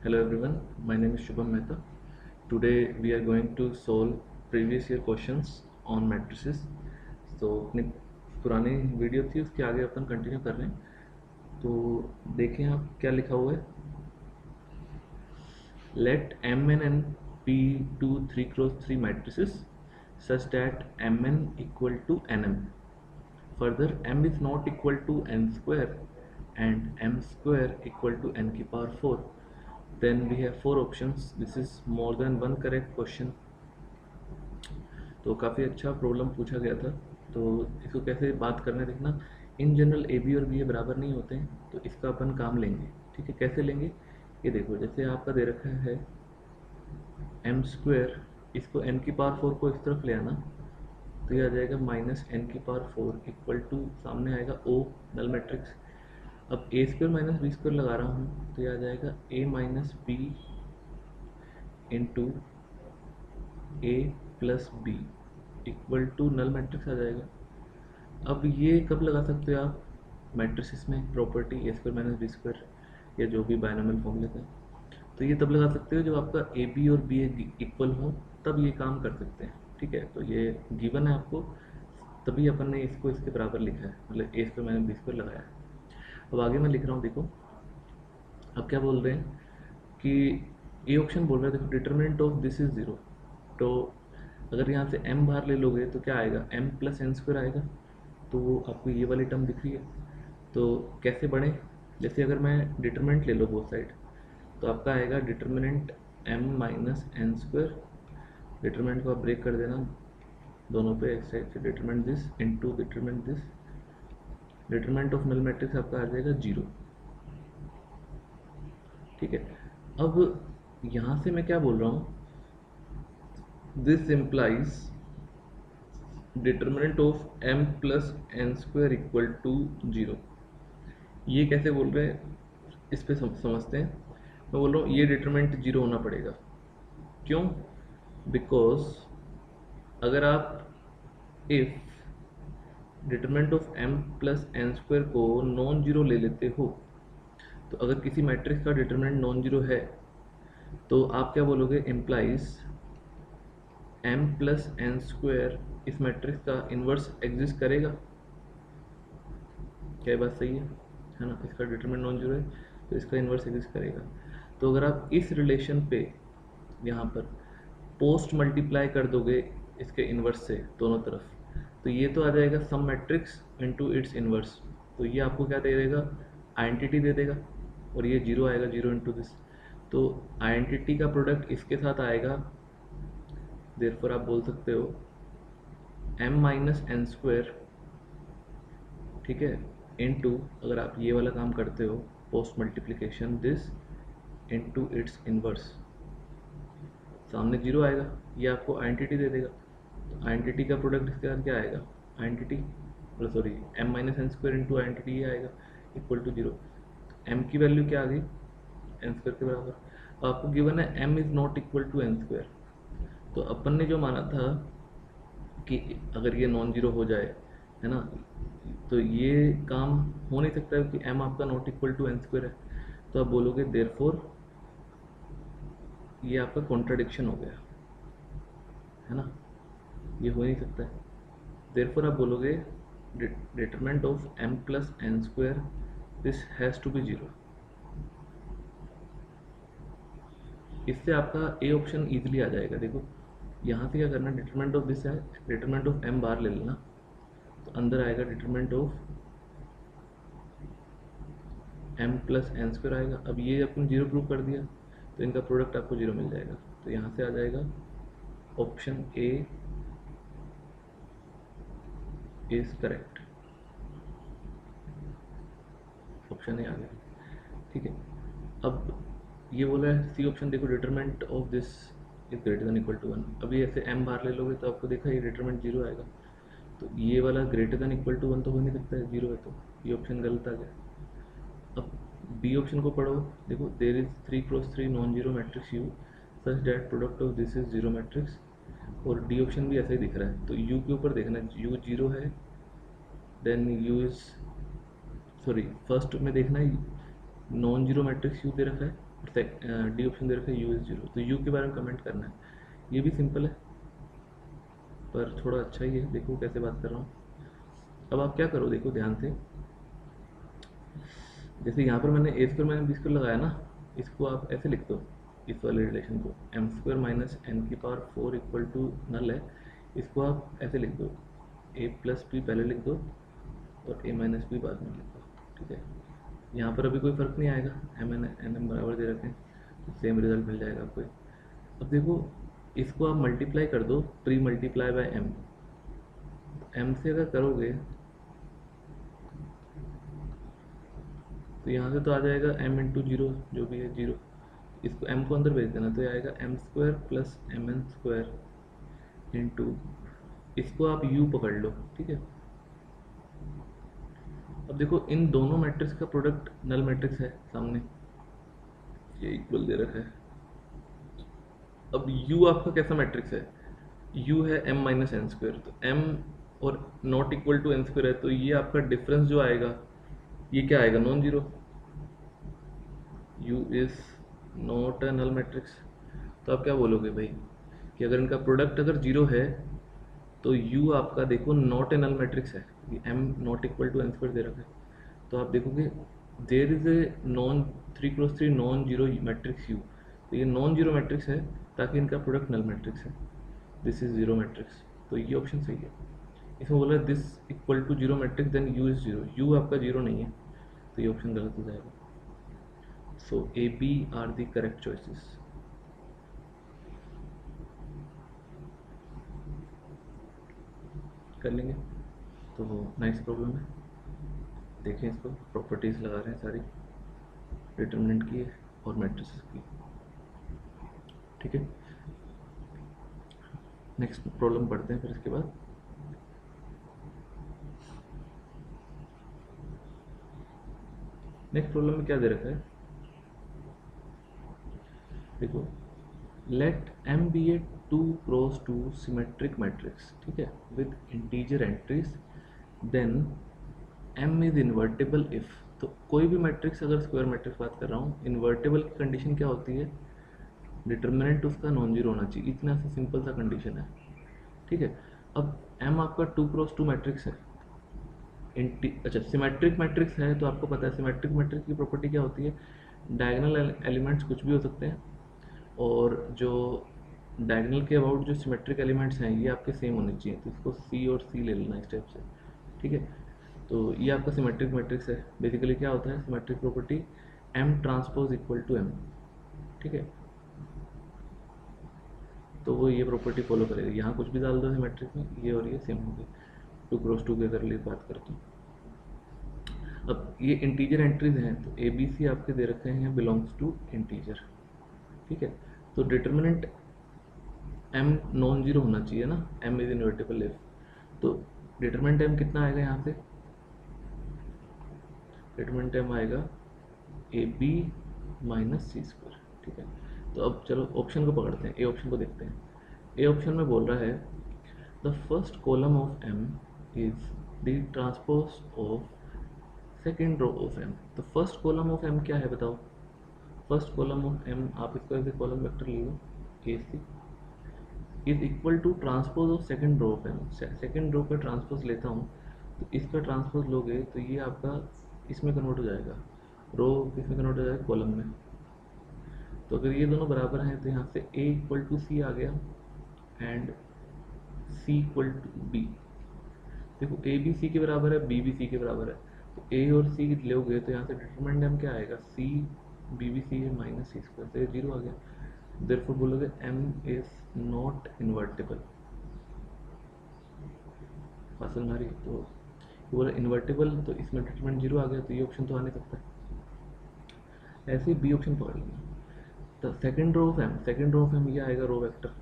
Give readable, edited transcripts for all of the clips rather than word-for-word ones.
Hello everyone, my name is Shubham Mehta. Today we are going to solve previous year questions on matrices. तो अपनी पुरानी video थी उसके आगे अपन continue कर रहे हैं। तो देखें आप क्या लिखा हुआ है। Let Mn and P two 3 cross 3 matrices such that Mn equal to Nm. Further, M is not equal to n square and m square equal to n की power 4. Then we have four options. This is more than one correct question. तो काफ़ी अच्छा problem पूछा गया था। तो इसको कैसे बात करना है देखना। इन जनरल ए बी और बी ए बराबर नहीं होते हैं, तो इसका अपन काम लेंगे। ठीक है, कैसे लेंगे ये देखो। जैसे आपका दे रखा है एम स्क्वायर, इसको एन की पावर 4 को इस तरफ ले आना, तो ये आ जाएगा माइनस एन की पावर 4 इक्वल टू, सामने आएगा ओ नल मैट्रिक्स। अब A square minus B square लगा रहा हूँ, तो ये आ जाएगा A minus B into A plus B equal to null matrix आ जाएगा। अब ये कब लगा सकते हो आप मैट्रिसेस में प्रॉपर्टी ए स्क्वायर माइनस बी स्क्वायर या जो भी बायनॉमियल फॉर्म लेते हैं, तो ये तब लगा सकते हो जब आपका ए बी और बी इक्वल हो, तब ये काम कर सकते हैं। ठीक है, तो ये गिवन है आपको, तभी अपन ने इसको इसके बराबर लिखा है, मतलब ए स्क्वायर माइनस बी स्क्वायर लगाया है। अब आगे मैं लिख रहा हूँ, देखो अब क्या बोल रहे हैं कि ये ऑप्शन बोल रहा है, देखो डिटरमिनेंट ऑफ दिस इज 0। तो अगर यहाँ से m बाहर ले लोगे तो क्या आएगा, m प्लस एन स्क्वायर आएगा। तो आपको ये वाली टर्म दिख रही है। तो कैसे बढ़े, जैसे अगर मैं डिटरमिनेंट ले लो बोथ साइड, तो आपका आएगा determinant m minus N square. Determinant को आप ब्रेक कर देना दोनों पे, एक साइड से determinant this into determinant this. Determinant of null matrix आपका आ जाएगा 0। ठीक है, अब यहाँ से मैं क्या बोल रहा हूँ, this implies determinant of m plus N square equal to 0। ये कैसे बोल रहे हैं, इस पे समझते हैं। मैं बोल रहा हूँ ये डिटरमिनेंट 0 होना पड़ेगा। क्यों? बिकॉज अगर आप if determinant of m plus N square को नॉन जीरो ले लेते हो, तो अगर किसी मैट्रिक्स का डिटरमिनेंट नॉन जीरो है तो आप क्या बोलोगे, implies m plus N square इस मैट्रिक्स का इन्वर्स एग्जिस्ट करेगा। क्या बात सही है ना? इसका डिटरमिनेंट नॉन जीरो है तो इसका इन्वर्स एग्जिस्ट करेगा। तो अगर आप इस रिलेशन पे यहाँ पर पोस्ट मल्टीप्लाई कर दोगे इसके इन्वर्स से दोनों तरफ, तो ये तो आ जाएगा some matrix into its inverse. तो ये आपको क्या दे देगा, आइडेंटिटी दे देगा, और ये 0 आएगा, 0 इंटू दिस। तो आइडेंटिटी का प्रोडक्ट इसके साथ आएगा। देयरफॉर आप बोल सकते हो m माइनस एन स्क्वायर, ठीक है, इनटू, अगर आप ये वाला काम करते हो post multiplication this into its inverse, सामने 0 आएगा, ये आपको आइडेंटिटी दे देगा। तो आइडेंटिटी का प्रोडक्ट इसके साथ क्या आएगा, identity, sorry m minus N square into identity ये आएगा इक्वल टू 0। m की वैल्यू क्या आ गई, एन स्क्वायर के बराबर। आपको गिवन है m is not equal to N square. तो अपन ने जो माना था कि अगर ये नॉन जीरो हो जाए, है ना, तो ये काम हो नहीं सकता है कि m आपका not equal to N square है। तो आप बोलोगे देयरफॉर ये आपका कॉन्ट्राडिक्शन हो गया, है ना, ये हो नहीं सकता है। देयरफॉर आप बोलोगे determinant of m plus N square this has to be 0। इससे आपका ए ऑप्शन इजीली आ जाएगा। देखो यहाँ से क्या करना, डिटरमिनेंट ऑफ दिस है, डिटरमिनेंट ऑफ m बाहर ले लेना, तो अंदर आएगा determinant of m plus N square आएगा। अब ये अपन 0 प्रूव कर दिया, तो इनका प्रोडक्ट आपको 0 मिल जाएगा। तो यहाँ से आ जाएगा option A is correct, option A आ गया। ठीक है, अब ये बोला है सी ऑप्शन, देखो determinant of this is greater than equal to 1। अभी ऐसे m बाहर ले लोगे तो आपको देखा ये डिटरमिनेंट 0 आएगा। तो ये वाला ग्रेटर देन इक्वल टू 1 तो हो नहीं सकता है, 0 है, तो ये ऑप्शन गलत आ गया। अब बी ऑप्शन को पढ़ो, देखो there is 3 cross 3 non zero matrix U such that product of this is 0 matrix, और डी ऑप्शन भी ऐसा ही दिख रहा है। तो यू के ऊपर देखना, यू 0 है, then U is, sorry first में देखना है नॉन जीरो मैट्रिक्स यू दे रखा है, डी ऑप्शन दे रखा है यू इज़ जीरो, तो यू के बारे में कमेंट करना है। ये भी सिंपल है पर थोड़ा अच्छा ही है, देखो कैसे बात कर रहा हूँ। अब आप क्या करो, देखो ध्यान से, जैसे यहाँ पर मैंने ए स्क्वायर माइनस बी स्क्वायर लगाया ना, इसको आप ऐसे लिख दो, इस वाले रिलेशन को एम स्क्वायर माइनस एन की पावर 4 इक्वल टू नल है, इसको आप ऐसे लिख दो, ए प्लस बी पहले लिख दो और ए माइनस बी बाद में लिख दो, ठीक है। यहाँ पर अभी कोई फ़र्क नहीं आएगा, एम एन एन एम बराबर दे रखे हैं, तो सेम रिजल्ट मिल जाएगा आपको। अब देखो इसको आप मल्टीप्लाई कर दो, pre multiply by M, M से अगर करोगे तो यहाँ से तो आ जाएगा m इंटू जीरो, जो भी है जीरो, इसको m को अंदर भेज देना, तो ये आएगा M square plus M N square into, इसको आप u पकड़ लो, ठीक है। अब देखो इन दोनों मैट्रिक्स का प्रोडक्ट नल मैट्रिक्स है सामने, ये इक्वल दे रखा है। अब u आपका कैसा मैट्रिक्स है, u है m माइनस एन स्क्वायर, तो m और not equal to N square है, तो ये आपका डिफरेंस जो आएगा ये क्या आएगा, non zero, u is not a null matrix. तो आप क्या बोलोगे भाई कि अगर इनका प्रोडक्ट अगर जीरो है तो u आपका देखो नॉट ए नल मैट्रिक्स है, m not equal to N square दे रखा है, तो आप देखोगे there is a non 3x3 non zero matrix u, तो ये नॉन जीरो मैट्रिक्स है ताकि इनका प्रोडक्ट नल मैट्रिक्स है, दिस इज जीरो मैट्रिक्स, तो ये ऑप्शन सही है। इसमें बोला this equal to zero matrix then u is zero, u आपका जीरो नहीं है, तो ये ऑप्शन गलत हो जाएगा। So A B are the correct choices. कर लेंगे तो नाइस प्रॉब्लम है, देखें इसको, प्रॉपर्टीज लगा रहे हैं सारी, डिटर्मिनेंट की है और मैट्रिसेस की, ठीक है। नेक्स्ट प्रॉब्लम पढ़ते हैं फिर इसके बाद। नेक्स्ट प्रॉब्लम में क्या दे रखा है, देखो let m be a 2x2 symmetric matrix, ठीक है, with integer entries, then m is invertible if, तो कोई भी मैट्रिक्स, अगर स्क्वायर मैट्रिक्स बात कर रहा हूँ, इन्वर्टेबल की कंडीशन क्या होती है, डिटर्मिनेंट उसका नॉन जीरो होना चाहिए, इतना सा सिंपल सा कंडीशन है, ठीक है। अब m आपका 2x2 मैट्रिक्स है, अच्छा सिमेट्रिक मैट्रिक्स है, तो आपको पता है सिमेट्रिक मैट्रिक्स की प्रॉपर्टी क्या होती है, डायगोनल एलिमेंट्स कुछ भी हो सकते हैं, और जो डायगोनल के अबाउट जो सिमेट्रिक एलिमेंट्स हैं ये आपके सेम होने चाहिए, तो इसको सी और सी ले लेना इस टाइप से, ठीक है। तो ये आपका सिमेट्रिक मैट्रिक्स है, बेसिकली क्या होता है symmetric property, M transpose equal to M, ठीक है, तो वो ये प्रॉपर्टी फॉलो करेगी, यहाँ कुछ भी डाल दो सिमेट्रिक में, ये और ये सेम होंगे, 2x2 की अगर लिए बात करते हैं। अब ये इंटीजर एंट्रीज हैं, तो ए बी सी आपके दे रखे हैं बिलोंग्स टू इंटीजर, ठीक है। तो डिटर्मिनेंट m नॉन जीरो होना चाहिए ना, m इज इनवर्टेबल इफ, तो डिटरमिनेंट m कितना आएगा यहाँ से, डिटरमिनेंट m आएगा A B minus C square, ठीक है। तो अब चलो ऑप्शन को पकड़ते हैं, ए ऑप्शन को देखते हैं। ए ऑप्शन में बोल रहा है the first column of m is the transpose of second row of m, तो फर्स्ट कॉलम ऑफ m क्या है बताओ, फर्स्ट कॉलम ऑफ m आप इसको ऐसे कॉलम वेक्टर ले लो, A C is equal to transpose of second row पे, सेकेंड रो पे ट्रांसपोज लेता हूँ, तो इसका ट्रांसपोज लोगे तो ये आपका इसमें कन्वर्ट हो जाएगा, रो किसमें कन्वर्ट हो जाएगा, कॉलम में। तो अगर ये दोनों बराबर हैं तो यहाँ से a इक्वल टू सी आ गया and c equal to b, देखो a भी c के बराबर है, b भी c के बराबर है, तो a और c लोगे तो यहाँ से डिटरमिनेंट m क्या आएगा, c b भी c है माइनस सी स्क्वायर, तो ये जीरो आ गया, देयरफॉर बोलोगे m इज नॉट इन्वर्टेबल, फसल हमारी, तो बोला इन्वर्टेबल, तो इसमें डिटरमिनेंट जीरो आ गया, तो ये ऑप्शन तो आ नहीं सकता, ऐसे बी ऑप्शन पकड़ लिया। तो second row of m, second row of m ये आएगा row vector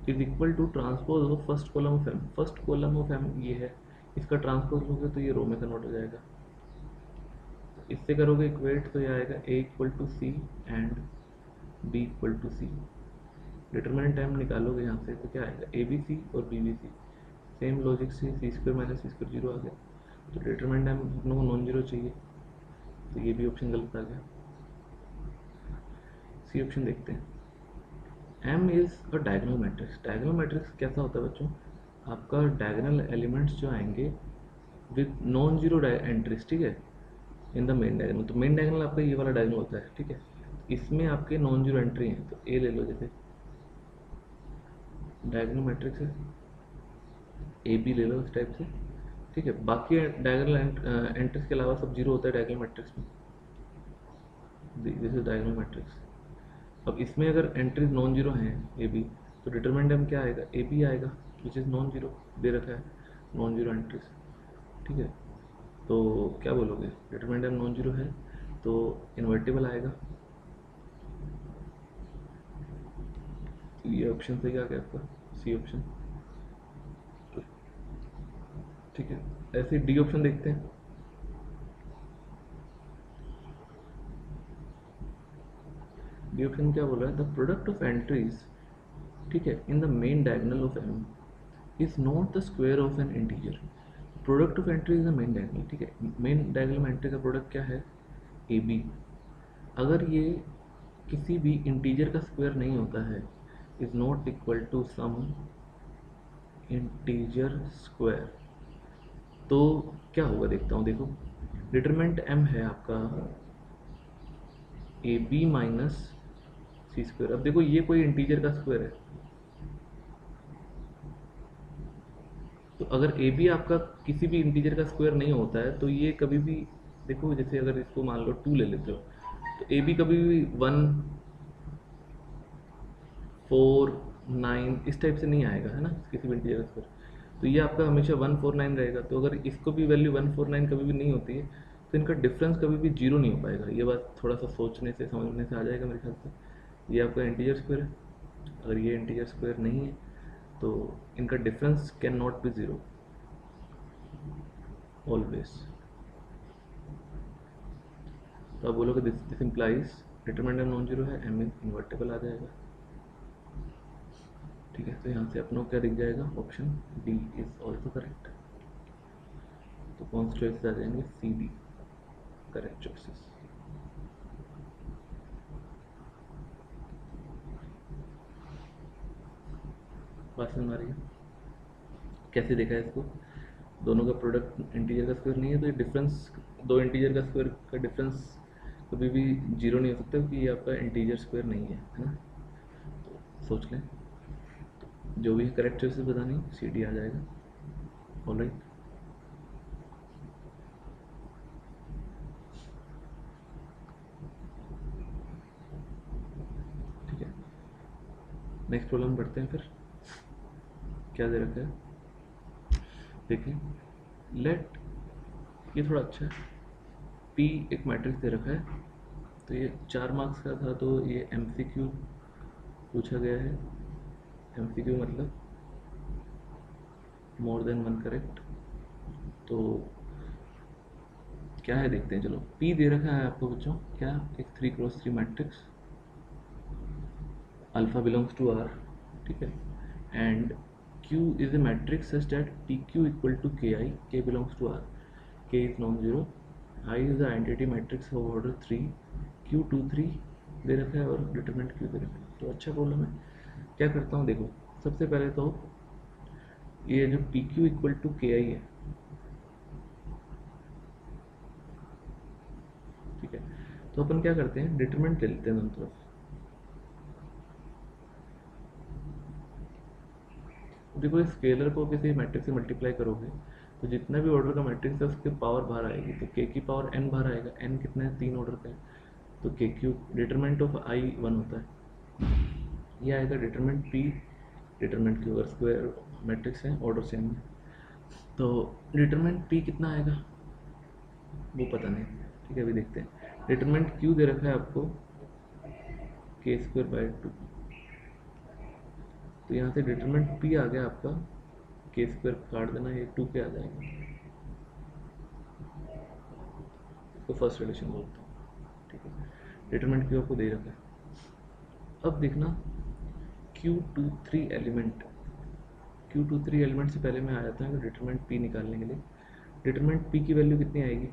is equal to transpose of first column of m, first column of m ये है, इसका ट्रांसपोज लोगे तो ये रो में कन्वर्ट हो जाएगा, तो इससे करोगे इक्वेट, तो ये आएगा a equal to C and b equal to C, determinant m निकालोगे यहाँ से तो क्या आएगा, ए बी सी और B B C, same logic से C square minus C square zero आ गया, तो डिटरमिनेंट m नॉन जीरो चाहिए, तो ये भी ऑप्शन गलत आ गया। सी ऑप्शन देखते हैं। M is a diagonal matrix. Diagonal matrix कैसा होता है बच्चों, आपका डायगोनल एलिमेंट्स जो आएंगे विद नॉन जीरो एंट्रीज, ठीक है, इन द मेन डायगोनल। तो मेन डायगोनल आपका ये वाला डायगोनल होता है, ठीक है, इसमें आपके नॉन जीरो एंट्री हैं। तो ए ले लो, जैसे डायगोनल मैट्रिक्स है, ए बी ले लो इस टाइप से, ठीक है। बाकी डायगोनल एंट्रीज के अलावा सब जीरो होता है डायगोनल मैट्रिक्स में। This is diagonal matrix. अब इसमें अगर एंट्रीज नॉन जीरो हैं ए बी, तो डिटरमिनेंट एम क्या आएगा, ए बी आएगा, विच इज़ नॉन जीरो, दे रखा है नॉन जीरो एंट्रीज, ठीक है। तो क्या बोलोगे, डिटरमिनेंट एम नॉन जीरो है तो इन्वर्टिबल आएगा। ये ऑप्शन सही आ गया आपका, सी ऑप्शन, ठीक है। ऐसे डी ऑप्शन देखते हैं। डी ऑप्शन क्या बोल रहा है, द प्रोडक्ट ऑफ एंट्रीज, ठीक है, in the main diagonal of M is not the square of an integer. Product of entry is the main diagonal, ठीक है। मेन डायगोनल में एंट्री का प्रोडक्ट क्या है, ए बी। अगर ये किसी भी इंटीजर का स्क्वायर नहीं होता है, is not equal to some integer square, तो क्या होगा देखता हूँ। देखो डिटरमिनेंट एम है आपका A B minus C square. अब देखो ये कोई इंटीजर का स्क्वायर है, तो अगर ए बी आपका किसी भी इंटीजर का स्क्वायर नहीं होता है, तो ये कभी भी, देखो जैसे अगर इसको मान लो 2 ले लेते हो, तो ए बी कभी भी 1 4 9 इस टाइप से नहीं आएगा, है ना, किसी भी इंटीजर का स्क्वायर। तो ये आपका हमेशा 1 4 9 रहेगा। तो अगर इसको भी वैल्यू 1 4 9 कभी भी नहीं होती है, तो इनका डिफरेंस कभी भी जीरो नहीं हो पाएगा। ये बात थोड़ा सा सोचने से समझने से आ जाएगा मेरे ख्याल से। ये आपका इंटीजर स्क्वायर है, अगर ये इंटीजर स्क्वायर नहीं है तो इनका difference can not be zero always. तो आप बोलोगे this implies determinant non zero है, एम इन्वर्टेबल आ जाएगा, ठीक है। तो यहाँ से अपनों क्या दिख जाएगा, option D is also correct. तो कौन से चॉइसेस आ जाएंगे, सी डी करेक्ट चॉइसेस। बात समझ आ रही है, कैसे देखा है इसको, दोनों का प्रोडक्ट इंटीजर का स्क्वायर नहीं है, तो ये डिफरेंस, दो इंटीजर का स्क्वायर का डिफरेंस कभी भी जीरो नहीं हो सकता, क्योंकि ये आपका इंटीजर स्क्वायर नहीं है ना। तो सोच लें, जो भी करेक्ट चॉइसेस बतानी, सी डी आ जाएगा। ऑलराइट, ठीक है। नेक्स्ट प्रॉब्लम पढ़ते हैं फिर, क्या दे रखा है देखिए। लेट, ये थोड़ा अच्छा है, पी एक मैट्रिक्स दे रखा है, तो ये 4 मार्क्स का था, तो ये एमसीक्यू पूछा गया है। एमसीक्यू मतलब मोर देन वन करेक्ट। तो क्या है देखते हैं, चलो। पी दे रखा है आपको बच्चों, क्या, एक 3x3 matrix, alpha belongs to R, ठीक है, and Q is a matrix such that PQ equal to KI, K belongs to R, K is non-zero, I is the identity matrix of order 3, Q 2 3 दे रखा है और determinant Q दे रखा है। तो अच्छा problem है, क्या करता हूँ देखो। सबसे पहले तो ये जो PQ इक्वल टू KI है, ठीक है, तो अपन क्या करते हैं, डिटरमिनेंट ले लेते हैं दोनों तरफ। देखो स्केलर को किसी मैट्रिक्स से मल्टीप्लाई करोगे, तो जितना भी ऑर्डर का मैट्रिक्स है उसके पावर बाहर आएगी, तो k की पावर n बाहर आएगा। n कितना है, 3 ऑर्डर का है, तो k cube, determinant of i 1 होता है। ये आएगा डिटरमिनेंट p, डिटरमिनेंट q, अगर स्क्वायर मैट्रिक्स है ऑर्डर सेम है, तो डिटरमिनेंट p कितना आएगा वो पता नहीं, ठीक है, अभी देखते हैं। डिटरमिनेंट q दे रखा है आपको k²/2, तो यहाँ से डिटरमिनेंट p आ गया आपका, k² काट देना, ये 2 के आ जाएगा। इसको फर्स्ट रिलेशन बोलते हैं, ठीक है। डिटरमिनेंट q आपको दे रखा है। अब देखना Q23 एलिमेंट, Q23 एलिमेंट से पहले मैं आ जाता हूँ डिटरमिनेंट p निकालने के लिए। डिटरमिनेंट p की वैल्यू कितनी आएगी,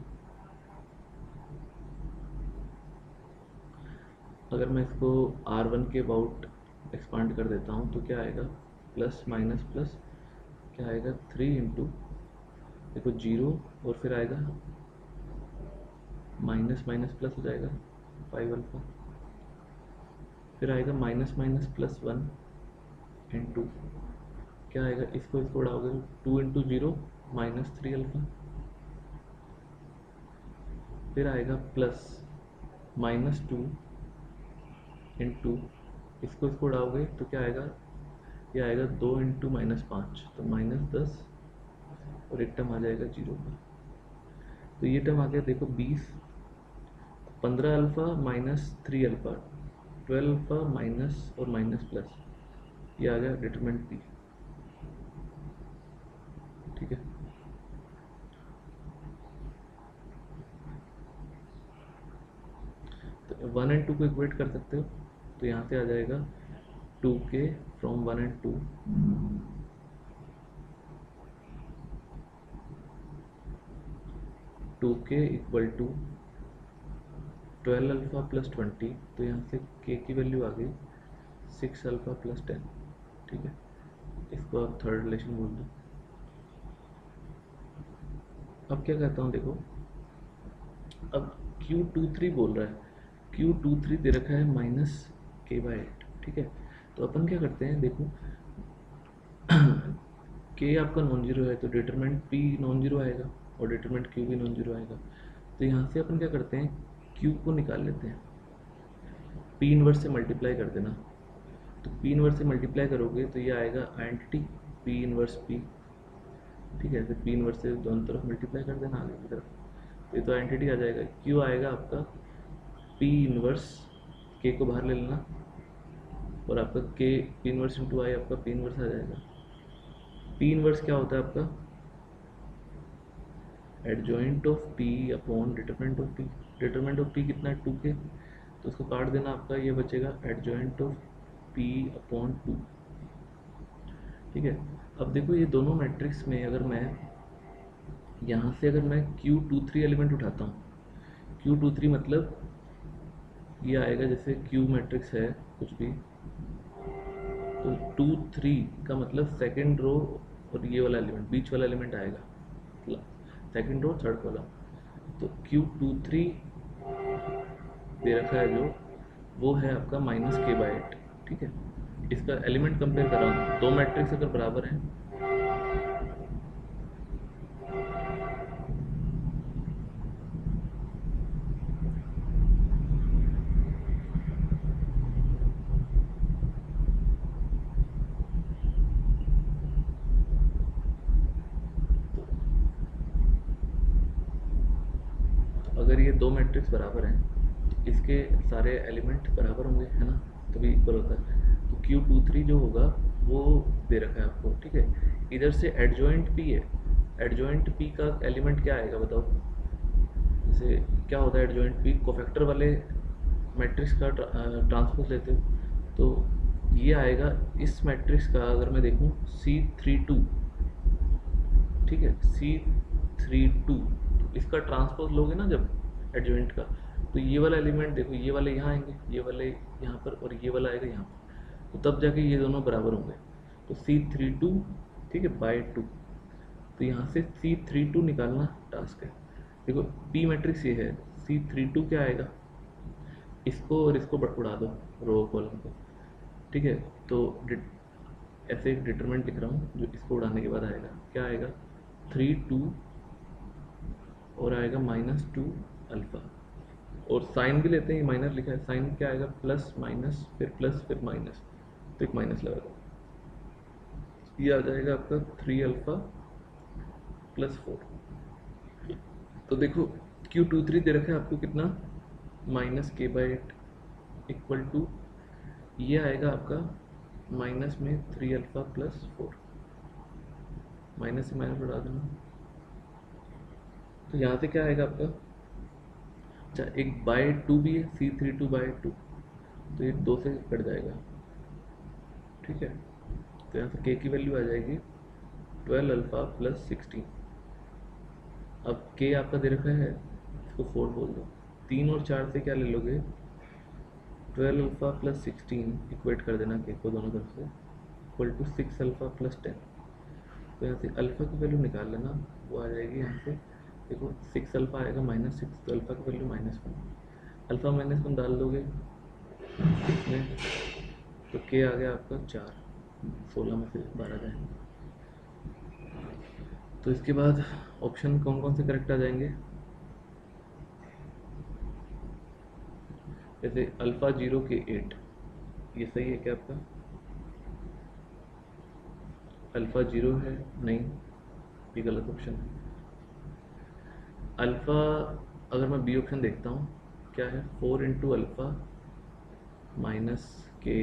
अगर मैं इसको R1 के अबाउट एक्सपांड कर देता हूँ तो क्या आएगा, प्लस माइनस प्लस क्या आएगा 3 इंटू, देखो 0, और फिर आएगा माइनस माइनस प्लस हो जाएगा 5 अल्फा, फिर आएगा माइनस माइनस प्लस 1 इंटू क्या आएगा, इसको उड़ाओगे 2 इंटू 0 माइनस 3 अल्फा, फिर आएगा प्लस माइनस 2 इंटू इसको उड़ाओगे तो क्या आएगा, ये आएगा 2 इंटू माइनस 5, तो माइनस 10, और एक टर्म आ जाएगा 0 पर। तो ये टर्म आ गया देखो 20, 15 alpha minus 3 alpha, 12 alpha minus और माइनस प्लस, ये आ गया डिटरमिनेंट पी। ठीक है, तो 1 एंड 2 को इक्वेट कर सकते हो, तो यहाँ से आ जाएगा 2k फ्रॉम 1 एंड 2, टू के इक्वल टू 12 अल्फा प्लस 20, तो यहाँ से k की वैल्यू आ गई 6 अल्फा प्लस 10। ठीक है, इसको आप थर्ड रिलेशन बोल दो। अब क्या कहता हूँ देखो, अब Q23 बोल रहा है, Q23 दे रखा है माइनस k/8। ठीक है, तो अपन क्या करते हैं देखो, k आपका नॉन जीरो है तो डिटरमिनेंट p नॉन जीरो आएगा और डिटरमिनेंट q भी नॉन जीरो आएगा। तो यहाँ से अपन क्या करते हैं, q को निकाल लेते हैं, p इनवर्स से मल्टीप्लाई कर देना, तो p इनवर्स से मल्टीप्लाई करोगे तो ये आएगा आइडेंटिटी p इनवर्स p। ठीक है, तो p इनवर्स से दोनों तरफ मल्टीप्लाई कर देना आगे की तरफ, तो ये तो आइडेंटिटी आ जाएगा। q आएगा आपका p इनवर्स, k को बाहर ले लेना, और आपका k p इनवर्स इंटू आई आपका p इनवर्स आ जाएगा। p इनवर्स क्या होता है आपका, adjoint of p upon determinant of p। Determinant of p कितना है 2k, तो उसको काट देना, आपका ये बचेगा एडजॉइंट ऑफ p अपॉन 2। ठीक है, अब देखो ये दोनों मैट्रिक्स में अगर मैं यहाँ से अगर मैं Q23 एलिमेंट उठाता हूँ, Q23 मतलब ये आएगा जैसे Q मैट्रिक्स है कुछ भी, तो 2 3 का मतलब सेकेंड रो और ये वाला एलिमेंट बीच वाला एलिमेंट आएगा, सेकेंड रो थर्ड कॉलम। तो Q23 दे रखा है जो, वो है आपका माइनस k/8। ठीक है, इसका एलिमेंट कंपेयर कर रहा हूँ, दो मैट्रिक्स अगर बराबर हैं अगर ये दो मैट्रिक्स बराबर हैं तो इसके सारे एलिमेंट बराबर होंगे, है ना, तभी इक्वल होता है। तो Q23 जो होगा वो दे रखा है आपको। ठीक है, इधर से एडजॉइंट P है, एडजॉइंट P का एलिमेंट क्या आएगा बताओ, जैसे क्या होता है एडजॉइंट P, कोफैक्टर वाले मैट्रिक्स का ट्रांसपोज लेते हो, तो ये आएगा इस मैट्रिक्स का, अगर मैं देखूँ C32, ठीक है C32, इसका ट्रांसपोज लोगे ना जब एडजॉइंट का, तो ये वाला एलिमेंट देखो, ये वाले यहाँ आएंगे, ये वाले यहाँ पर, और ये वाला आएगा यहाँ पर, तो तब जाके ये दोनों बराबर होंगे। तो C32, ठीक है, बाय 2, तो यहाँ से C32 निकालना टास्क है। देखो P मैट्रिक्स ये है, C32 क्या आएगा, इसको और इसको उड़ा दो रो कॉलम को। ठीक है, तो ऐसे एक डिटरमिनेंट लिख रहा हूँ जो इसको उड़ाने के बाद आएगा, क्या आएगा 3 2 और आएगा -2 अल्फा, और साइन भी लेते हैं, ये माइनस लिखा है, साइन क्या आएगा प्लस माइनस फिर माइनस, तो एक माइनस लगाएगा, ये आ जाएगा आपका 3 अल्फा प्लस 4। तो देखो Q23 दे रखा है आपको कितना, -k/8 इक्वल टू ये आएगा आपका माइनस में 3 अल्फा प्लस 4, माइनस से माइनस बढ़ा देना, तो यहाँ से क्या आएगा आपका, अच्छा एक बाय 2 भी है, C32 बाय 2, तो ये 2 से कट जाएगा। ठीक है, तो यहाँ से k की वैल्यू आ जाएगी 12 अल्फा प्लस 16। अब k आपका दे रखा है, इसको 4 बोल दो, 3 और 4 से क्या ले लोगे 12 अल्फ़ा प्लस 16 इक्वेट कर देना के को दोनों तरफ से, इक्वल टू 6 अल्फ़ा प्लस 10। तो यहाँ से अल्फ़ा की वैल्यू निकाल लेना, वो आ जाएगी यहाँ से, देखो 6 अल्फ़ा आएगा -6, तो अल्फ़ा की वैल्यू -1, अल्फ़ा -1 डाल दोगे इसमें तो के आ गया आपका 4, 16 में से 12 जाएंगे। तो इसके बाद ऑप्शन कौन कौन से करेक्ट आ जाएंगे, जैसे अल्फ़ा 0 के 8, ये सही है क्या आपका? अल्फ़ा 0 है नहीं, ये गलत ऑप्शन है। अल्फ़ा अगर मैं बी ऑप्शन देखता हूँ क्या है, 4 इंटू अल्फ़ा माइनस के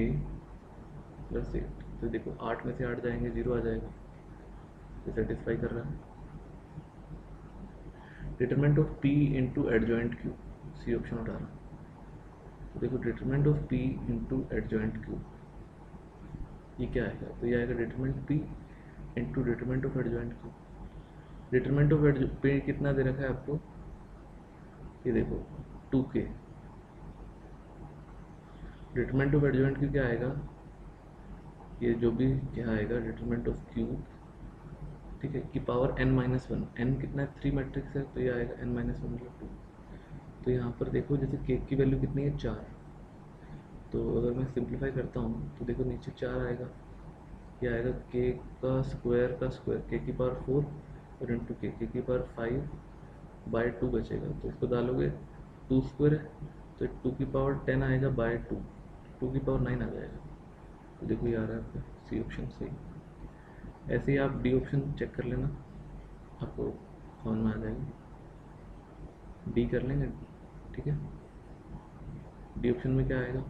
प्लस 8, तो देखो 8 में से 8 जाएंगे 0 आ जाएगा, तो सेटिस्फाई कर रहा है। Determinant of P into adjoint Q, C option उठा रहा हूँ। तो देखो determinant of P into adjoint Q ये क्या आएगा, तो ये आएगा determinant P into determinant of adjoint Q. Determinant of P कितना दे रखा है आपको, ये देखो 2k। Determinant of adjoint Q क्या आएगा, ये जो भी क्या आएगा डिटरमिनेंट ऑफ क्यू, ठीक है, की पावर n-1, n कितना है 3 मैट्रिक्स है, तो ये आएगा n-1 मतलब 2। तो यहाँ पर देखो जैसे k की वैल्यू कितनी है 4, तो अगर मैं सिंप्लीफाई करता हूँ तो देखो नीचे 4 आएगा, ये आएगा k का स्क्वायर k की पावर 4 और इंटू k की पावर 5/2 बचेगा, तो इसको डालोगे 2 स्क्वायर है तो 2 की पावर 10 आएगा बाय 2, 2 की पावर 9 आ जाएगा। तो देखो ये आ रहा है आपका सी ऑप्शन सही। ऐसे ही आप डी ऑप्शन चेक कर लेना, आपको कौन में आ जाएगा, डी कर लेंगे, ठीक है। डी ऑप्शन में क्या आएगा,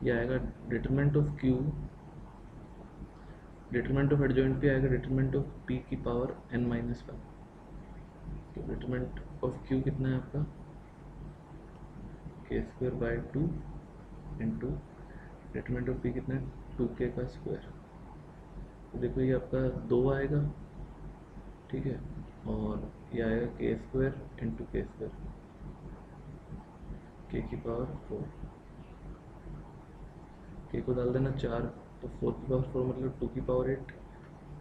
ये आएगा determinant of Q, determinant of adjoint पे आएगा डिटरमिनेंट ऑफ पी की पावर n-1। तो डिटरमिनेंट ऑफ क्यू कितना है आपका, k²/2 into determinant of P कितना है 2k का स्क्वायर। तो देखो ये आपका 2 आएगा, ठीक है, और ये आएगा k² इंटू k², k की पावर 4, k को डाल देना 4, तो 4 की पावर 4 मतलब 2 की पावर 8,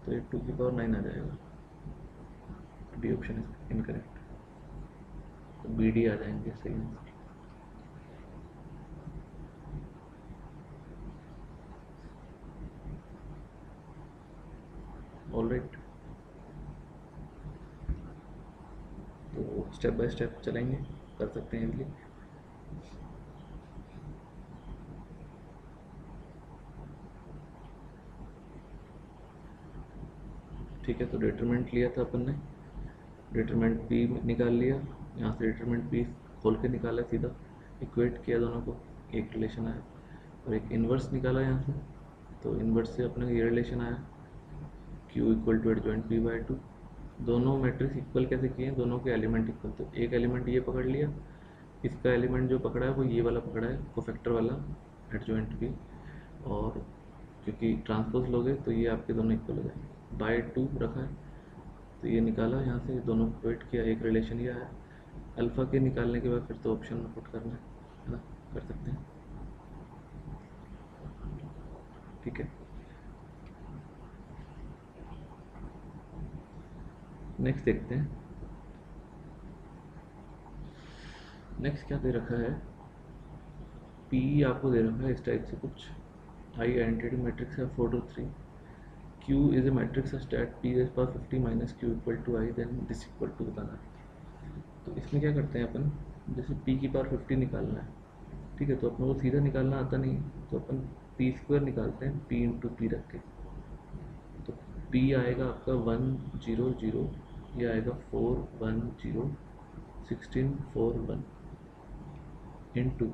तो ये 2 की पावर 9 आ जाएगा। डी ऑप्शन इज इनकरेक्ट, तो बी डी आ जाएंगे सही आंसर। ऑलराइट, तो स्टेप बाय स्टेप चलेंगे, कर सकते हैं इजीली। ठीक है, तो डिटरमिनेंट लिया था अपन ने, डिटरमिनेंट पी निकाल लिया, यहाँ से डिटरमिनेंट पी खोल के निकाला, सीधा इक्वेट किया दोनों को, एक रिलेशन आया, और एक इन्वर्स निकाला यहाँ से, तो इन्वर्स से अपने ये रिलेशन आया Q equal to adjoint p/2। दोनों मैट्रिक्स इक्वल कैसे किए हैं, दोनों के एलिमेंट इक्वल, तो एक एलिमेंट ये पकड़ लिया, इसका एलिमेंट जो पकड़ा है वो ये वाला पकड़ा है, कोफैक्टर वाला एडजॉइंट p, और क्योंकि ट्रांसपोज लोगे तो ये आपके दोनों इक्वल हो जाएंगे, बाय 2 रखा है, तो ये निकाला यहाँ से, दोनों को वेट किया, एक रिलेशन ये आया। अल्फ़ा के निकालने के बाद फिर तो ऑप्शन में पुट करना है ना, कर सकते हैं, ठीक है। नेक्स्ट देखते हैं, नेक्स्ट क्या दे रखा है, पी आपको दे रखा है इस टाइप से कुछ, आई आइडेंटिटी मैट्रिक्स है 4 to 3, Q is a matrix such that P is power 50 minus Q equal to I, then this equal to बताना है। तो इसमें क्या करते हैं अपन, जैसे P की पावर 50 निकालना है, ठीक है, तो अपने को सीधा निकालना आता नहीं, तो अपन p² निकालते हैं P इंटू पी रख के, तो P आएगा आपका 1 0 0, ये आएगा 4 1 0 16 4 1 इंटू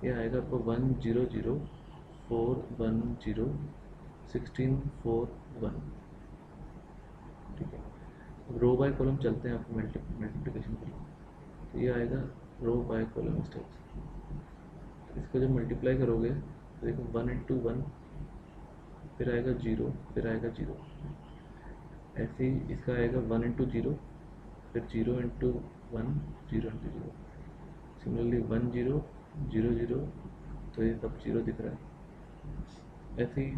ये आएगा आपका 1 0 0 4 1 0 16 4 1, ठीक है। रो बाय कॉलम चलते हैं आपको मल्टीप्लिकेशन के लिए, तो ये आएगा रो बाय कॉलम स्टेप्स। इसको जब मल्टीप्लाई करोगे तो देखो 1 इंटू 1, फिर आएगा 0, फिर आएगा 0, ऐसे ही इसका आएगा 1 इंटू 0, फिर 0 इंटू 1, 0 इंटू 0, सिमिलरली 1 0 0 0 तो ये सब 0 दिख रहा है। ऐसे ही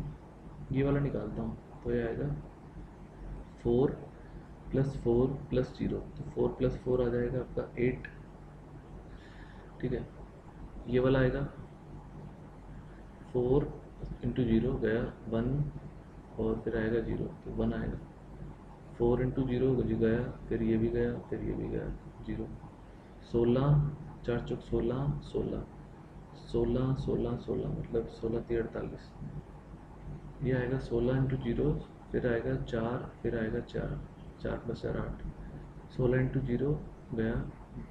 ये वाला निकालता हूँ, तो ये आएगा 4 + 4 + 0, तो 4 + 4 आ जाएगा आपका 8। ठीक है, ये वाला आएगा 4 × 0 गया 1, और फिर आएगा 0, तो 1 आएगा। 4 × 0 गया, फिर ये भी गया, फिर ये भी गया, 0। 16 4 चौक 16, 16 16 16 16 मतलब 16 × 48। ये आएगा 16 × 0, फिर आएगा 4, फिर आएगा 4, 4 + 4 8। 16 × 0 गया,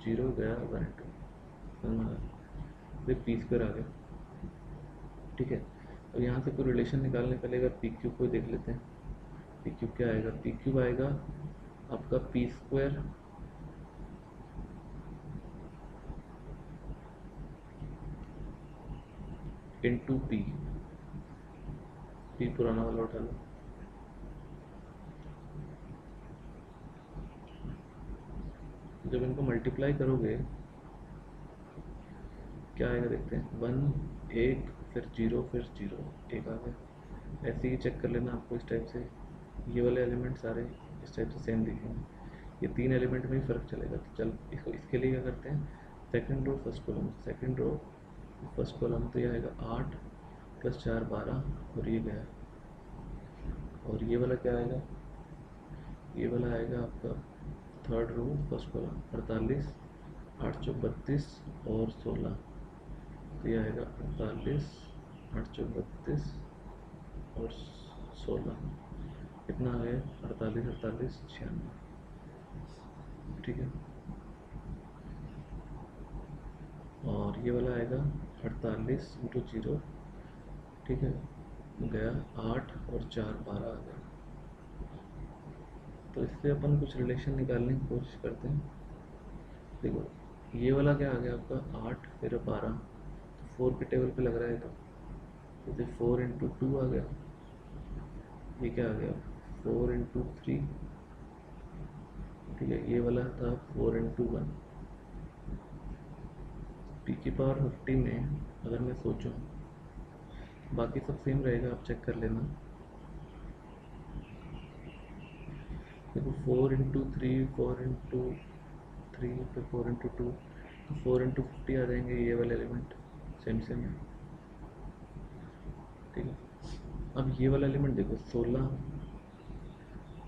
0 गया, 1 × फिर p² आ गया। ठीक है, अब यहाँ से कोई रिलेशन निकालने के लिए अगर p³ को देख लेते हैं। p³ क्या आएगा? p³ आएगा आपका p² × p पुराना वाला उठा लो। जब इनको मल्टीप्लाई करोगे क्या आएगा देखते हैं। 1 1 फिर 0 फिर 0 1 आ गया। ऐसे ही चेक कर लेना आपको इस टाइप से। ये वाले एलिमेंट सारे इस टाइप से सेम दिखेंगे, ये 3 एलिमेंट में ही फ़र्क चलेगा। तो चल इसको इसके लिए क्या करते हैं, second row first column, second row first column, तो ये आएगा 8 + 4 12, और ये गया। और ये वाला क्या आएगा, ये वाला आएगा आपका थर्ड रो फर्स्ट कॉलम 48 8 चौक 32 और 16, तो ये आएगा 48 8 चौक 32 और 16, कितना आ गया 48 48 96। ठीक है, और ये वाला आएगा 48 × 0, ठीक है, गया 8 और 4 12 आ गया। तो इससे अपन कुछ रिलेशन निकालने की कोशिश करते हैं। देखो ये वाला क्या आ गया आपका 8 फिर 12, तो 4 के टेबल पे लग रहा है, तो 4 × 2 आ गया। ये क्या आ गया 4 × 3, ठीक है, ये वाला था 4 × 1। p⁻50 में अगर मैं सोचूं, बाकी सब सेम रहेगा, आप चेक कर लेना। देखो 4 × 3 4 × 3 फिर 4 × 2, तो 4 × 50 आ जाएंगे ये वाले एलिमेंट, सेम सेम है। ठीक है, अब ये वाला एलिमेंट देखो 16,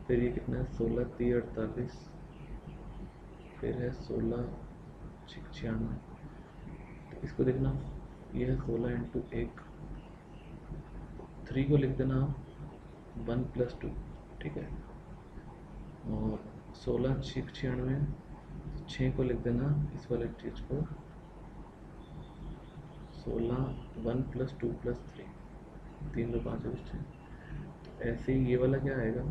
फिर ये कितना है 16 3 48, फिर है 16 96। तो इसको देखना, ये है 16 × 1, 3 को लिख देना 1 + 2, ठीक है, और 16 96, 6 को लिख देना इस वाले चीज को 16 1 + 2 + 3, 3 × 5 = 6। ऐसे ही ये वाला क्या आएगा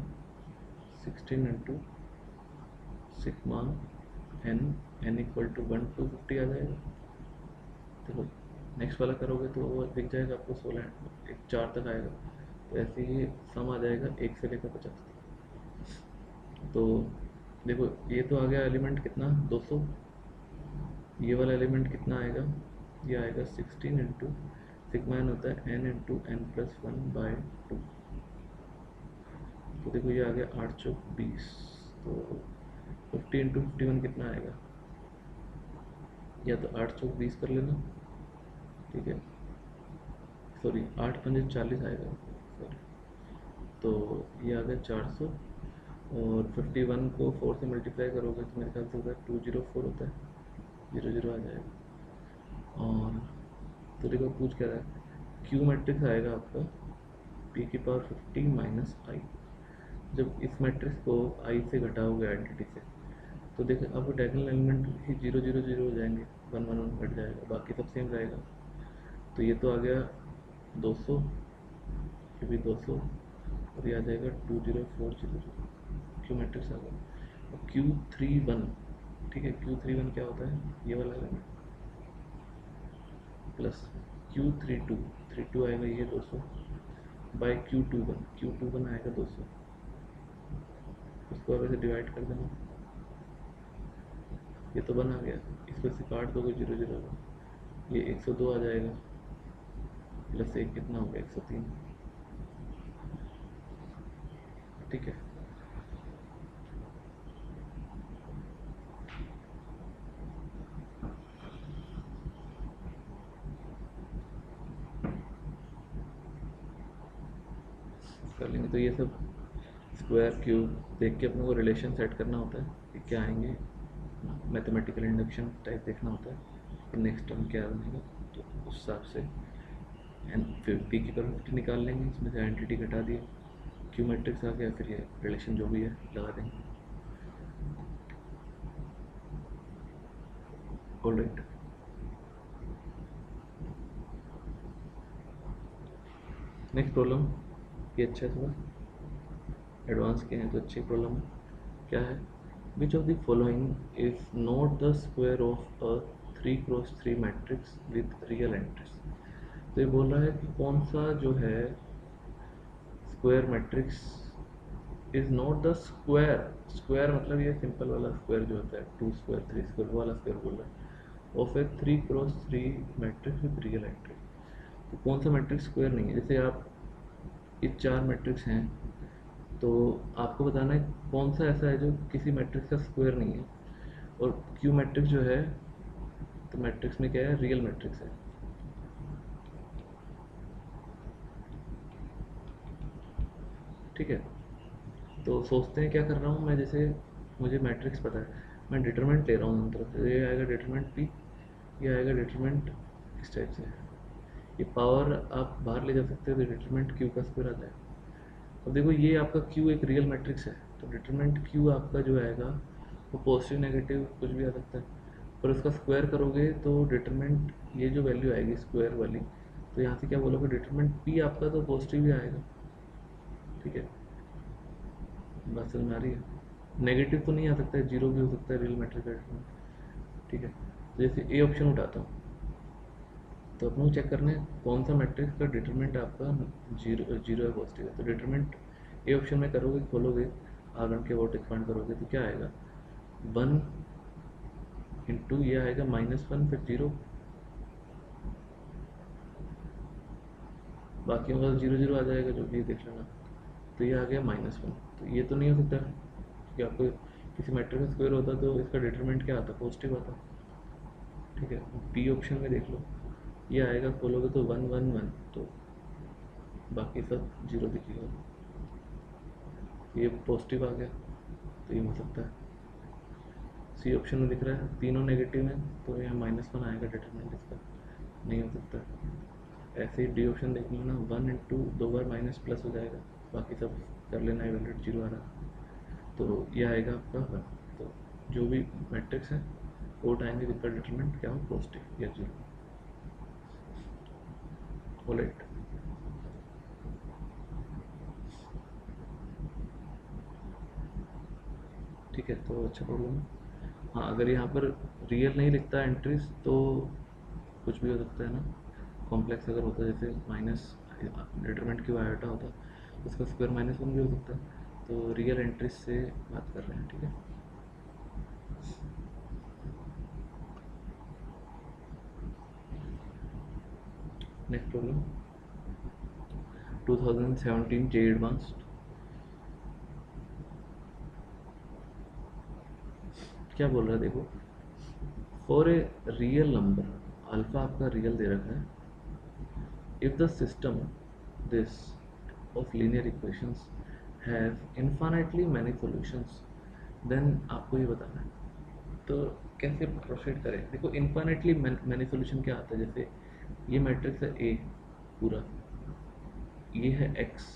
16 × सिग्मा n n = 1 to 50 आ जाएगा। देखो नेक्स्ट वाला करोगे तो वो दिख जाएगा आपको 16 1 4 तक आएगा। तो ऐसे ही सम आ जाएगा 1 से लेकर 50 तक। तो देखो ये तो आ गया एलिमेंट कितना 200, ये वाला एलिमेंट कितना आएगा, ये आएगा 16 × सिग्मा n होता है n × n + 1/2। तो देखो ये आ गया 8 चौक 20, तो 50 × 51 कितना आएगा, या तो 8 चौक 20 कर लेना, ठीक है, सॉरी 8 × 5 = 40 आएगा, सॉरी, तो ये आ गया 400, और 51 को 4 से मल्टीप्लाई करोगे तो मेरे ख्याल से होगा 204 होता है, 00 आ जाएगा। और तो देखो पूछ क्या रहा है, क्यू मैट्रिक्स आएगा आपका p⁻50 - i। जब इस मैट्रिक्स को i से घटाओगे आइडेंटिटी से, तो देखो अब डायगोनल एलिमेंट ही 0 0 0 हो जाएंगे, 1 1 1 घट जाएगा, बाकी सब सेम रहेगा। तो ये तो आ गया 200, ये भी 200, और ये आ जाएगा 20400, क्यू मैट्रिक्स आ गया। और Q31, ठीक है, Q31 क्या होता है, ये वाला एलिमेंट, प्लस Q32 32 आएगा ये 200 बाई Q21 आएगा 200, इसको अब ऐसे डिवाइड कर देना, ये तो बन आ गया, इसको से काट दोगे 0 0, ये 102 आ जाएगा, प्लस 1 कितना हो गया 103, ठीक है। कर लेंगे तो ये सब स्क्वायर क्यूब देख के अपने को रिलेशन सेट करना होता है कि क्या आएंगे, मैथमेटिकल इंडक्शन टाइप देखना होता है कि नेक्स्ट टर्म क्या बनेगा, तो उस हिसाब से एंड फिर पी की परमिटिविटी निकाल लेंगे, इसमें से आइडेंटिटी घटा दिए, क्यू मैट्रिक्स आ गया, फिर ये रिलेशन जो भी है लगा देंगे। ऑलराइट, नेक्स्ट प्रॉब्लम, ये अच्छा है, थोड़ा एडवांस के हैं तो अच्छी प्रॉब्लम है। क्या है, which of the following is not the square of a 3x3 matrix with real entries. तो ये बोल रहा है कि कौन सा जो है square matrix is not the square, square मतलब ये सिंपल वाला स्क्वायर जो होता है 2 स्क्वायर 3 स्क्वायर वाला स्क्वायर बोल रहा है, of A 3x3 matrix with real entry. तो कौन सा मैट्रिक्स स्क्वायर नहीं है, जैसे आप ये 4 मैट्रिक्स हैं तो आपको बताना है कौन सा ऐसा है जो किसी मैट्रिक्स का स्क्वायर नहीं है, और क्यू मैट्रिक्स जो है तो मैट्रिक्स में क्या है, रियल मैट्रिक्स है, ठीक है। तो सोचते हैं क्या कर रहा हूँ मैं, जैसे मुझे मैट्रिक्स पता है, मैं डिटरमिनेंट ले रहा हूँ दोनों तरफ से, ये आएगा डिटरमिनेंट पी, ये आएगा डिटरमिनेंट इस टाइप से, ये पावर आप बाहर ले जा सकते हो तो डिटरमिनेंट क्यू का स्क्वायर आता है। अब देखो ये आपका क्यू एक रियल मैट्रिक्स है, तो डिटरमिनेंट क्यू आपका जो आएगा वो पॉजिटिव नेगेटिव कुछ भी आ सकता है, पर उसका स्क्वायर करोगे तो डिटरमिनेंट ये जो वैल्यू आएगी स्क्वायर वाली, तो यहाँ से क्या बोलोगे, डिटरमिनेंट पी आपका तो पॉजिटिव ही आएगा, ठीक है। बात समझ में आ रही है, नेगेटिव तो नहीं आ सकता है, जीरो भी हो सकता है रियल मैट्रिक्स का डिटरमिनेंट, ठीक है। तो जैसे ए ऑप्शन उठाता हूँ तो अपने को चेक करना है कौन सा मैट्रिक्स का डिटरमिनेंट आपका जीरो जीरो है, पॉजिटिव है। तो डिटरमिनेंट ए ऑप्शन में करोगे, खोलोगे आर के वोट एक्सपांड करोगे तो क्या आएगा, 1 इंटू ये आएगा -1 फिर 0, बाकी होगा 0 0 आ जाएगा जो भी देख लेना, तो ये आ गया -1। तो ये तो नहीं हो सकता कि आपको किसी मैट्रिक्स का स्क्वायर होता तो इसका डिटरमिनेंट क्या आता, पॉजिटिव आता, ठीक है। पी ऑप्शन में देख लो, ये आएगा, खोलोगे तो 1 1 1, तो बाकी सब 0 दिखेगा, ये पॉजिटिव आ गया, तो ये हो सकता है। सी ऑप्शन में दिख रहा है तीनों नेगेटिव हैं, तो यहाँ -1 आएगा डिटरमिनेंट इसका, नहीं हो सकता। ऐसे ही डी ऑप्शन देख लो ना, 1 इंटू 2 बार माइनस प्लस हो जाएगा, बाकी सब कर लेना, इवेल्यूएट 0 आ रहा, तो ये आएगा आपका 1। तो जो भी मैट्रिक्स है वो उठाएंगे जिसका डिटरमिनेंट क्या हो, पॉजिटिव या 0। ऑलराइट, ठीक है, तो अच्छा प्रॉब्लम है। हाँ, अगर यहाँ पर रियल नहीं लिखता एंट्रीज तो कुछ भी हो सकता है ना, कॉम्प्लेक्स अगर होता है जैसे माइनस डिटरमिनेंट क्यों आयोटा होता तो उसका स्क्वायर -1 भी हो सकता है, तो रियल एंट्रीज से बात कर रहे हैं, ठीक है। नेक्स्ट प्रॉब्लम 2017 जे एडवांस्ड, क्या बोल रहा है देखो, for a real number alpha आपका रियल दे रखा है, if the system this of linear equations have infinitely many solutions, then आपको ये बताना है। तो कैसे प्रोसीड करें, देखो इन्फाइनेटली मैनी सोल्यूशन क्या आता है, जैसे ये मैट्रिक्स है ए पूरा, ये है एक्स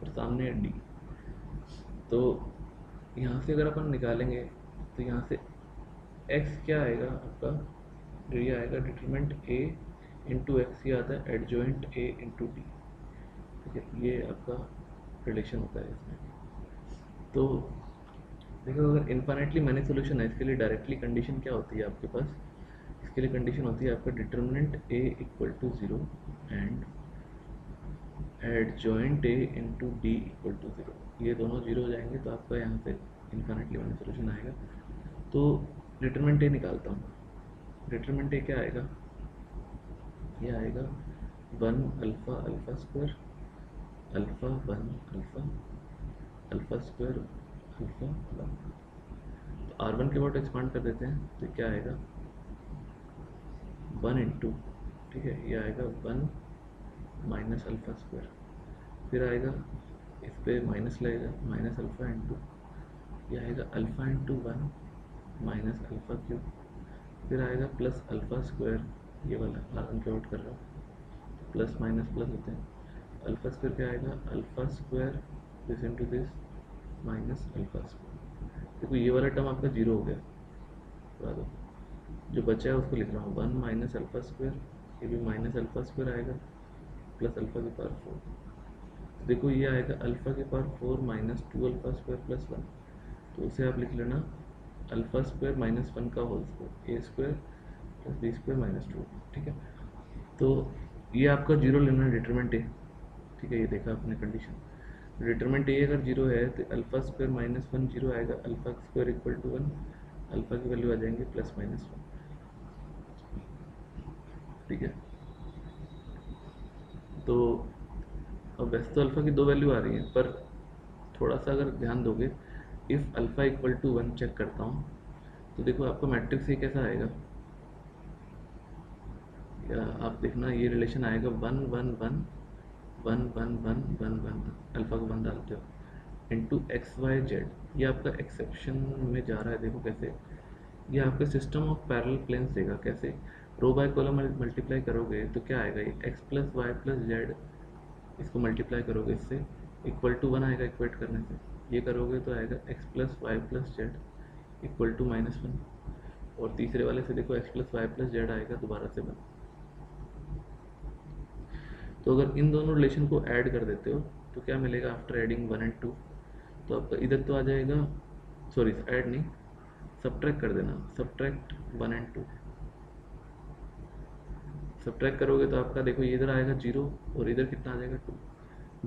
और सामने है डी, तो यहाँ से अगर अपन निकालेंगे तो यहाँ से एक्स क्या आएगा आपका, जो ये आएगा डिटरमिनेंट ए इंटू एक्स, ये आता है एडजॉइंट ए इंटू डी, ठीक है। ये आपका रिलेशन होता है इसमें। तो देखो अगर इन्फाइनेटली मैनी सोल्यूशन है, इसके लिए डायरेक्टली कंडीशन क्या होती है आपके पास, इसके लिए कंडीशन होती है आपका determinant A equal to 0 and adjoint A into D equal to 0, ये दोनों 0 हो जाएंगे तो आपका यहाँ पे इन्फाइनेटली मैनी सोल्यूशन आएगा। तो डिटरमिनेंट ए निकालता हूँ, डिटरमिनेंट ए क्या आएगा, ये आएगा one alpha alpha square alpha one alpha alpha square alpha one. तो R1 के बाद एक्सपांड कर देते हैं तो क्या आएगा 1 इंटू, ठीक है, ये आएगा 1 माइनस अल्फ़ा स्क्वायर, फिर आएगा इस पर माइनस लगेगा माइनस अल्फ़ा इंटू, ये आएगा alpha into 1 minus alpha cube, फिर आएगा प्लस अल्फ़ा स्क्वायर, ये वाला R1 के आउट कर रहा हूँ, प्लस माइनस प्लस होते हैं, अल्फ़ा स्क्वायर क्या आएगा alpha square this into this minus alpha square. देखो ये वाला टर्म आपका जीरो हो गया, दो जो बचा है उसको लिख रहा हूँ 1 माइनस अल्फ़ा स्क्वायर, ये भी माइनस अल्फ़ा स्क्वायर आएगा प्लस अल्फ़ा की पावर 4। तो देखो ये आएगा अल्फ़ा की power 4 minus 2 alpha square plus 1, तो उसे आप लिख लेना अल्फ़ा स्क्वायर माइनस 1 का whole square, a square plus b square minus 2, ठीक है। तो ये आपका जीरो लेना डिटरमिनेंट ए, ठीक है, ये देखा आपने कंडीशन, डिटरमिनेंट ए अगर जीरो है तो अल्फ़ा स्क्वायर माइनस 1 जीरो आएगा, alpha square equal to 1, alpha की वैल्यू आ जाएंगे प्लस माइनस 1, ठीक है। तो अब वैसे तो अल्फ़ा की दो वैल्यू आ रही है, पर थोड़ा सा अगर ध्यान दोगे, if alpha equal to 1 check करता हूँ तो देखो आपका मैट्रिक्स ये कैसा आएगा, या आप देखना ये रिलेशन आएगा 1 1 1 1 1 1 1 1, अल्फ़ा को 1 डालते हो इंटू एक्स वाई जेड, ये आपका एक्सेप्शन में जा रहा है। देखो कैसे, ये आपका सिस्टम ऑफ पैरेलल प्लेन्स देगा, कैसे रो बाय कॉलम मल्टीप्लाई करोगे तो क्या आएगा, ये X plus Y plus Z, इसको मल्टीप्लाई करोगे इससे इक्वल टू 1 आएगा इक्वेट करने से, ये करोगे तो आएगा X plus Y plus Z equal to minus 1, और तीसरे वाले से देखो X plus Y plus Z आएगा दोबारा से 1। तो अगर इन दोनों रिलेशन को ऐड कर देते हो तो क्या मिलेगा आफ्टर एडिंग 1 एंड 2, तो आपका इधर तो आ जाएगा, सॉरी ऐड नहीं, सब्ट्रैक्ट कर देना, सब्ट्रैक्ट 1 एंड 2, सब्ट्रैक्ट करोगे तो आपका देखो ये इधर आएगा 0 और इधर कितना आ जाएगा 2,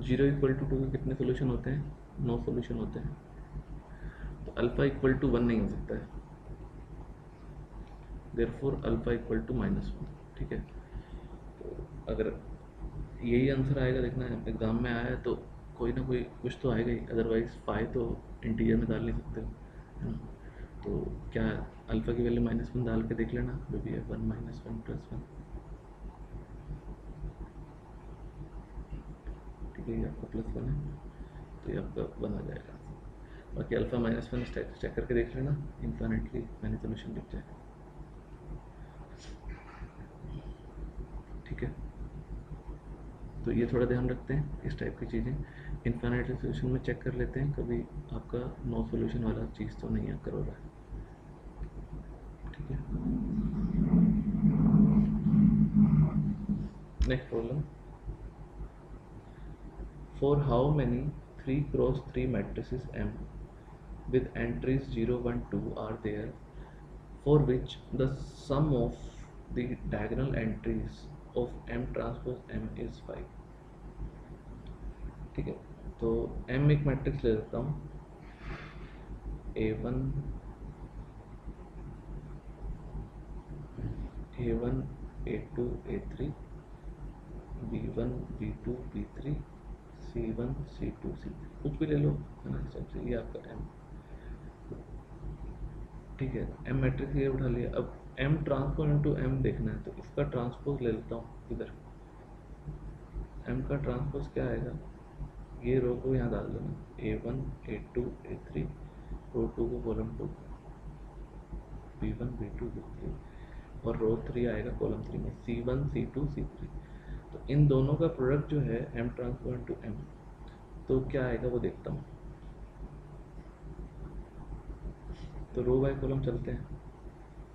0 इक्वल टू 2 के कितने सोल्यूशन होते हैं, 9 सोल्यूशन होते हैं, तो अल्फ़ा इक्वल टू 1 नहीं हो सकता है, therefore alpha equal to minus 1, ठीक है। तो अगर यही आंसर आएगा, देखना एग्ज़ाम में आया है तो कोई ना कोई कुछ तो आएगा ही, अदरवाइज फाई तो इंटीजर में डाल नहीं सकते हो, है ना। तो क्या अल्फ़ा की वैल्यू माइनस 1 डाल के देख लेना, जो भी है 1 माइनस 1 प्लस 1, ठीक है, ये आपका प्लस 1 है तो ये आपका 1 आ जाएगा। बाकी अल्फ़ा माइनस 1 चेक करके देख लेना, इन्फिनिटली मैंने सोल्यूशन दिख जाएगा, ठीक है। तो ये थोड़ा ध्यान रखते हैं इस टाइप की चीज़ें, इन्फिनिटली सोल्यूशन में चेक कर लेते हैं कभी आपका नो सोल्यूशन वाला चीज़ तो नहीं कर रहा है, ठीक है। Next problem, for how many 3 cross 3 matrices M with entries 0 1 2 are there for which the sum of the diagonal entries of M transpose M is 5, ठीक है। तो M एक मैट्रिक्स ले लेता हूँ, A1 A1 A2 A3 B1 B2 B3 C1 C2 C3, कुछ भी ले लो, है ना, सबसे ये आपका M, ठीक है। M मैट्रिक्स ये उठा लिया, अब M ट्रांसपोज इनटू M देखना है तो इसका ट्रांसपोज ले लेता हूँ इधर, M का ट्रांसपोज क्या आएगा, ये रो को यहाँ डाल देना, A1 A2 A3, रो 2 को कॉलम 2, B1 B2 B3, और रो 3 आएगा कॉलम 3 में C1 C2 C3। तो इन दोनों का प्रोडक्ट जो है M ट्रांसपोज इनटू M, तो क्या आएगा वो देखता हूँ। तो रो बाय कॉलम चलते हैं,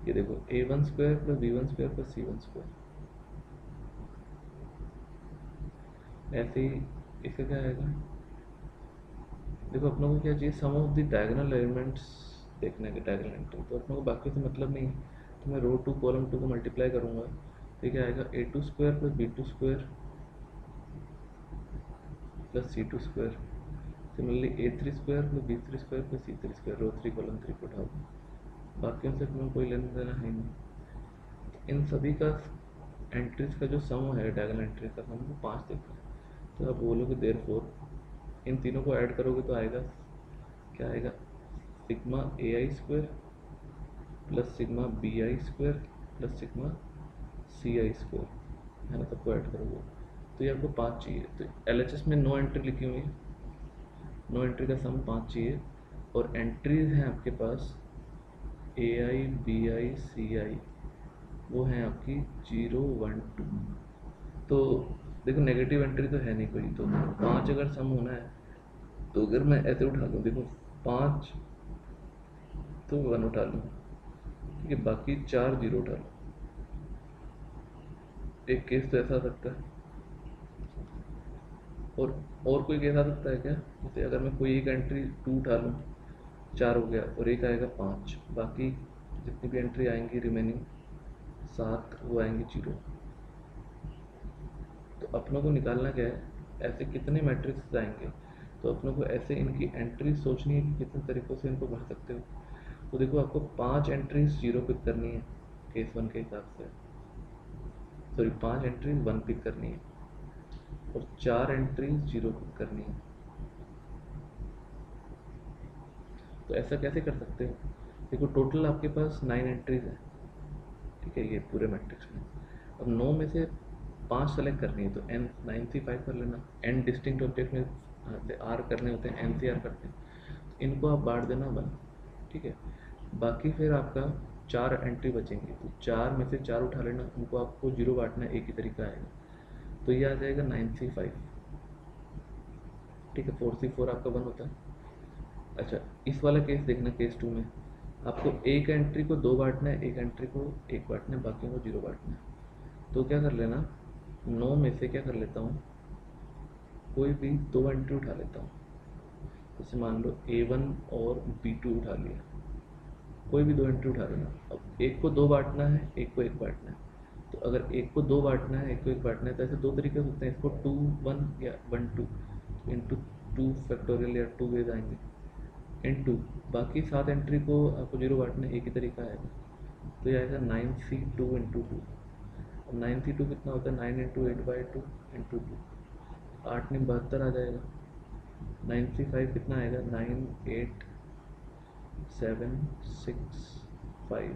ये देखो A1 square plus B1 square plus C1 square, ऐसे ही इसका क्या आएगा, देखो अपनों को क्या चाहिए, सम ऑफ द डायगोनल एलिमेंट्स देखने के, डायगोनल एंट्री, तो अपनों को बाकी से मतलब नहीं है, तो मैं रो 2 कॉलम 2 को मल्टीप्लाई करूँगा तो क्या आएगा A2 square plus B2 square plus C2 square, similarly A3 square plus B3 square plus C3 square, row 3 column 3 को उठाओ, बाकियों से अपनों को कोई लेना देना है नहीं। इन सभी का एंट्रीज का जो सम है, डायगोनल एंट्रीज का सम, वो 5 देता है। तो आप बोलोगे देयरफॉर इन तीनों को ऐड करोगे तो आएगा, क्या आएगा, sigma A I square plus sigma B I square plus sigma C I square, है ना, सबको ऐड करोगे तो ये आपको 5 चाहिए। तो LHS में नो एंट्री लिखी हुई है, नो एंट्री का सम 5 चाहिए, और एंट्रीज हैं आपके पास ए आई बी आई सी आई, वो हैं आपकी 0 1 2। तो देखो नेगेटिव एंट्री तो है नहीं कोई, तो 5 अगर सम होना है तो अगर मैं ऐसे उठा लूँ, देखो 5 तो 1 उठा लूँ, ठीक है, बाकी 4 0 उठा लूँ। एक केस तो ऐसा आ सकता है, और कोई केस आ सकता है क्या, जैसे अगर मैं कोई एक एंट्री 2 उठा लूँ, 4 हो गया, और एक आएगा 5, बाकी जितनी भी एंट्री आएंगी रिमेनिंग 7 वो आएंगी 0। तो अपनों को निकालना क्या है, ऐसे कितने मैट्रिक्स आएंगे, तो अपनों को ऐसे इनकी एंट्री सोचनी है कि कितने तरीक़ों से इनको भर सकते हो। तो देखो आपको 5 एंट्रीज 0 पिक करनी है केस 1 के हिसाब से, सॉरी 5 एंट्रीज 1 पिक करनी है और 4 एंट्रीज 0 पिक करनी है। तो ऐसा कैसे कर सकते हो, देखो टोटल आपके पास 9 एंट्रीज है, ठीक है, ये पूरे मैट्रिक्स में। अब 9 में से 5 सेलेक्ट करनी है, तो n 9 से 5 कर लेना। n डिस्टिंक्ट ऑब्जेक्ट में से r करने होते हैं, n से r करते हैं, तो इनको आप बांट देना 1, ठीक है। बाकी फिर आपका 4 एंट्री बचेंगी, तो 4 में से 4 उठा लेना, उनको आपको 0 बांटना, एक ही तरीका आएगा, तो ये आ जाएगा 9 से 5, ठीक है। 4 से 4 आपका 1 होता है। अच्छा, इस वाला केस देखना, केस 2 में आपको एक एंट्री को 2 बांटना है, एक एंट्री को 1 बांटना है, बाकी को 0 बांटना है। तो क्या कर लेना, 9 में से क्या कर लेता हूँ, कोई भी 2 एंट्री उठा लेता हूँ, जैसे मान लो A1 और B2 उठा लिया, कोई भी 2 एंट्री उठा लेना। अब एक को 2 बांटना है, एक को 1 बांटना है, तो अगर एक को 2 बांटना है, एक को 1 बांटना है, तो ऐसे 2 तरीके होते हैं, इसको 2 1 या 1 2 इंटू 2 फैक्टोरियल या 2 वेज आएंगे, इंटू बाकी 7 एंट्री को आपको 0 बांटना है, एक ही तरीका आएगा, तो ये आएगा 9C2 इंटू 2। अब 9C2 कितना होता है, 9 इंटू 8/2 इंटू 2, 8 में 72 आ जाएगा। 9C5 कितना आएगा, 9 8 7 6 5,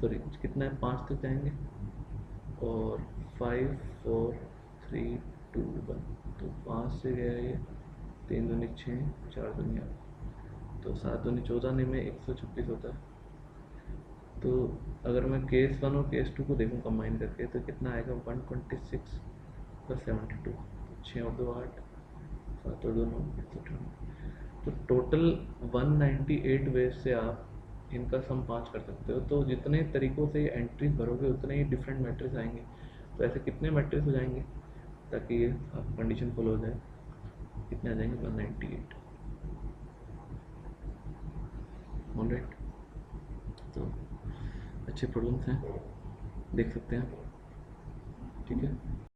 सॉरी कितना है, 5 तक जाएंगे, और 5 4 3 2 1, तो 5 से गया ये, 3 दूनी 6 4 दूनी 8, तो 7 दूनी 14 में 136 होता है। तो अगर मैं केस 1 और केस 2 को देखूँ कंबाइन करके, तो कितना आएगा, 126 प्लस 72, 6 और 2 8, 7 और 2 9, 198। तो टोटल 198 वेज से आप इनका सम 5 कर सकते हो। तो जितने तरीक़ों से एंट्रीज भरोगे उतने ही डिफरेंट मैट्रिक्स आएंगे। तो ऐसे कितने मैट्रिक्स हो जाएंगे ताकि ये आप कंडीशन फॉलो हो जाए, कितने आ जाएंगे, 198। ऑलराइट, तो अच्छे प्रॉब्लम्स हैं, देख सकते हैं, ठीक है।